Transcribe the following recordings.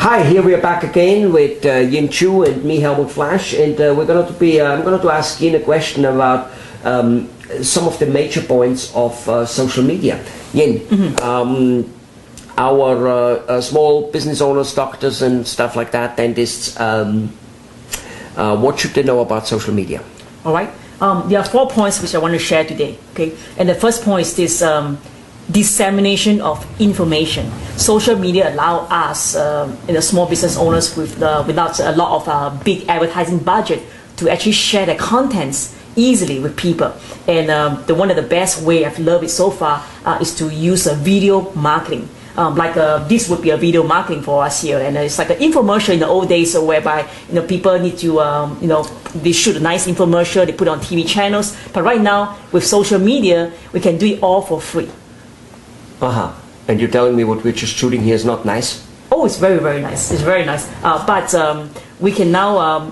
Hi, here we are back again with Yin Chu and me, Helmut Flash, and we're going to be. I'm going to ask Yin a question about some of the major points of social media. Yin, our small business owners, doctors, and stuff like that, dentists. What should they know about social media? All right. There are 4 points which I want to share today. Okay, and the first point is this. Dissemination of information. Social media allow us, small business owners without a lot of big advertising budget, to actually share their contents easily with people. And one of the best way I've loved it so far is to use video marketing. This would be a video marketing for us here, and it's like an infomercial in the old days, whereby people need to they shoot a nice infomercial, they put it on TV channels. But right now with social media, we can do it all for free. And you're telling me what we're just shooting here is not nice? Oh, it's very, very nice. It's very nice. But we can now,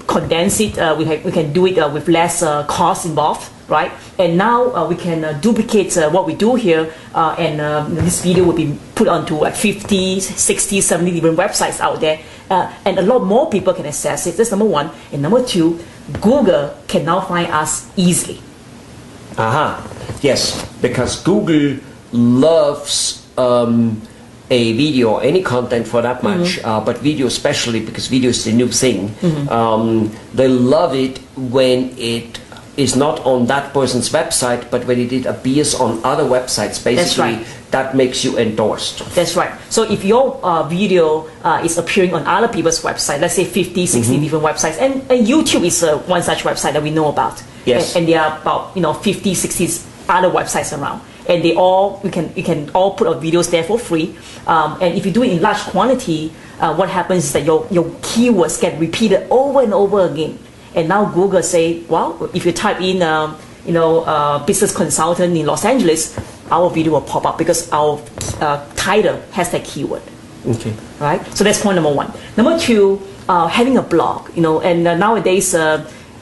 condense it. We can do it with less cost involved, right? And now we can duplicate what we do here, and this video will be put onto 50, 60, 70 different websites out there, and a lot more people can access it. That's number one. And number two, Google can now find us easily. Yes, because Google loves a video, any content for that much, but video especially, because video is the new thing. They love it when it is not on that person's website, but when it appears on other websites. Basically, that's right. That makes you endorsed. That's right. So if your video is appearing on other people's website, let's say 50, 60 different websites, and YouTube is one such website that we know about. Yes. And there are about 50, 60 other websites around. And we can all put our videos there for free. And if you do it in large quantity, what happens is that your keywords get repeated over and over again. And now Google say, well, if you type in business consultant in Los Angeles, our video will pop up because our title has that keyword. Okay. Right. So that's point number one. Number two, having a blog. And nowadays.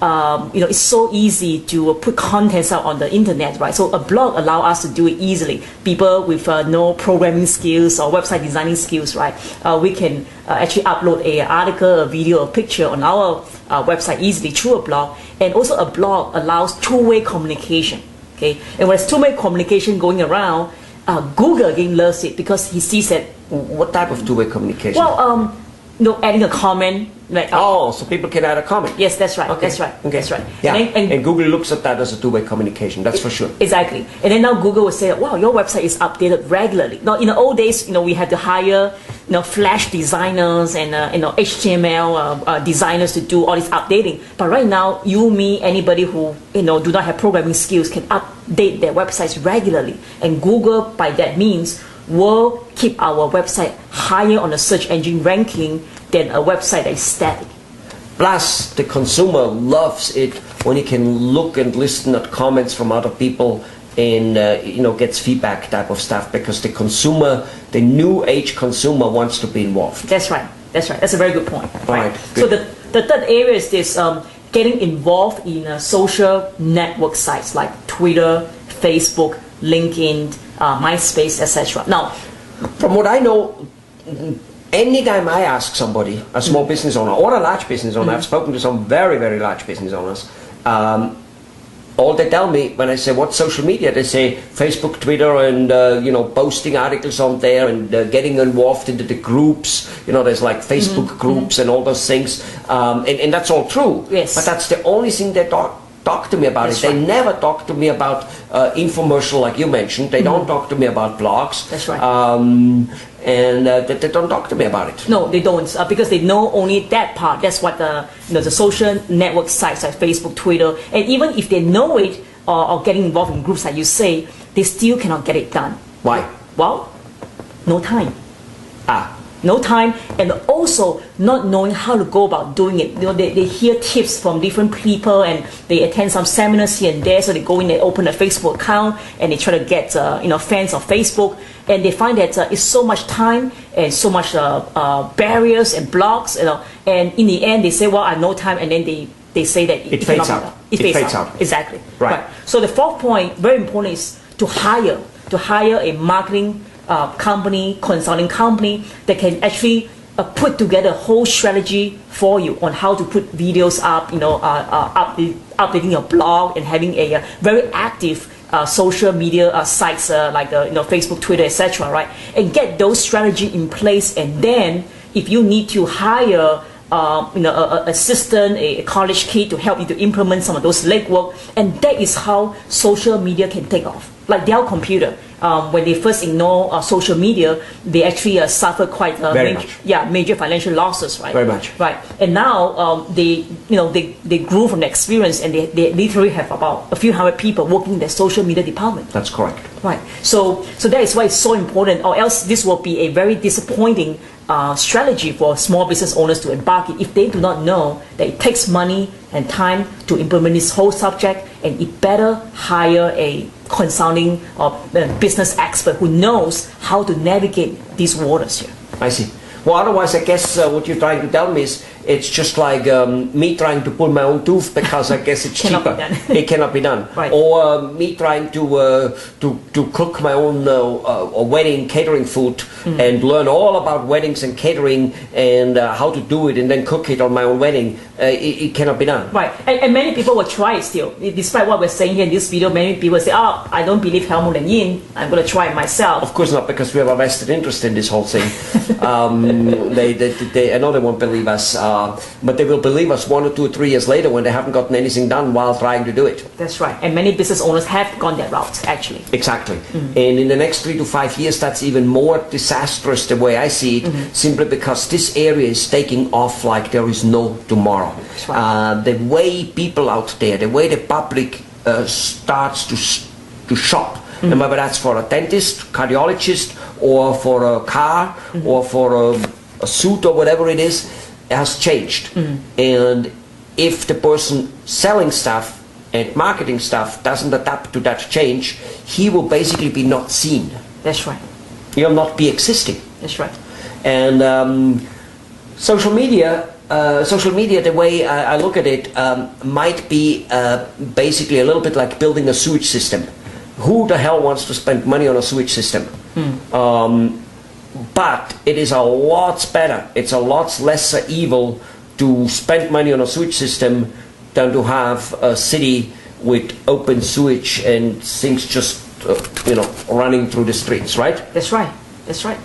It's so easy to put contents out on the internet, right? So a blog allows us to do it easily. People with no programming skills or website designing skills, right? We can actually upload an article, a video, a picture on our website easily through a blog. And also a blog allows two-way communication, okay? And when there's two-way communication going around, Google again loves it because he sees that. What type of two-way communication? Well, adding a comment. So people can add a comment. Yes, that's right. Okay. That's right. Okay. That's right. Yeah. And Google looks at that as a two-way communication. That's for sure. Exactly. And then now Google will say, "Wow, your website is updated regularly." Now, in the old days, we had to hire, Flash designers and HTML designers to do all this updating. But right now, you, me, anybody who do not have programming skills can update their websites regularly. And Google, by that means, will keep our website higher on the search engine ranking than a website that is static. Plus, the consumer loves it when he can look and listen at comments from other people and gets feedback type of stuff, because the consumer, the new age consumer, wants to be involved. That's right. That's right. That's a very good point. Right. So the third area is this getting involved in social network sites like Twitter, Facebook, LinkedIn, MySpace, etc. Now, from what I know, anytime I ask somebody, a small business owner or a large business owner, I've spoken to some very, very large business owners, all they tell me when I say, what's social media? They say Facebook, Twitter, and posting articles on there, and getting involved into the groups. There's like Facebook groups and all those things, and that's all true. Yes. But that's the only thing they talk to me about. That's it. Right. They never talk to me about infomercial, like you mentioned. They don't talk to me about blogs. That's right. And they don't talk to me about it. No, they don't, because they know only that part. That's what the social network sites like Facebook, Twitter, and even if they know it or getting involved in groups like you say, they still cannot get it done. Why? Well, no time. No time, and also not knowing how to go about doing it. They hear tips from different people, and they attend some seminars here and there. So they go in, they open a Facebook account, and they try to get fans of Facebook, and they find that it's so much time and so much barriers and blocks, and in the end they say, well, I have no time, and then they say that it fades out. It fades out. Exactly. Right. So the fourth point, very important, is to hire a marketing company, consulting company that can actually put together a whole strategy for you on how to put videos up, updating your blog and having a very active social media sites like Facebook, Twitter, etc. Right, and get those strategy in place, and then if you need to hire an assistant, a college kid to help you to implement some of those legwork, and that is how social media can take off. Like Dell Computer, when they first ignore social media, they actually suffer quite major financial losses, right? Very much. Right, and now they grew from the experience, and they literally have about a few hundred people working in their social media department. That's correct. Right. So that is why it's so important, or else this will be a very disappointing strategy for small business owners to embark in if they do not know that it takes money and time to implement this whole subject, and it better hire a consulting or business expert who knows how to navigate these waters here. I see. Well, otherwise, I guess what you're trying to tell me is it's just like me trying to pull my own tooth because I guess it's cheaper. It cannot be done. Right. Or me trying to cook my own wedding catering food and learn all about weddings and catering and how to do it and then cook it on my own wedding. It cannot be done. Right. And many people will try it still. Despite what we're saying here in this video, many people say, oh, I don't believe Helmut and Yin. I'm going to try it myself. Of course not, because we have a vested interest in this whole thing. I know they won't believe us, but they will believe us 1 or 2 or 3 years later when they haven't gotten anything done while trying to do it. That's right. And many business owners have gone that route, actually. Exactly. And in the next 3 to 5 years, that's even more disastrous the way I see it, simply because this area is taking off like there is no tomorrow. That's right. The way people out there, the way the public starts to shop, and whether that's for a dentist, cardiologist, or for a car, or for a suit or whatever it is, has changed. And if the person selling stuff and marketing stuff doesn't adapt to that change, he will basically be not seen. That's right. He'll not be existing. That's right. And social media, the way I look at it, might be basically a little bit like building a sewage system. Who the hell wants to spend money on a sewage system? But it is a lot better, it's a lot lesser evil to spend money on a sewage system than to have a city with open sewage and things just running through the streets, right? That's right. That's right.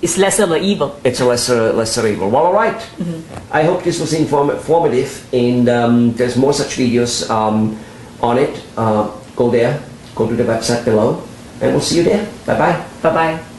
It's lesser of an evil. It's a lesser evil. Well, all right. I hope this was informative, and there's more such videos on it. Go there, go to the website below, and we'll see you there. Bye-bye. Bye-bye.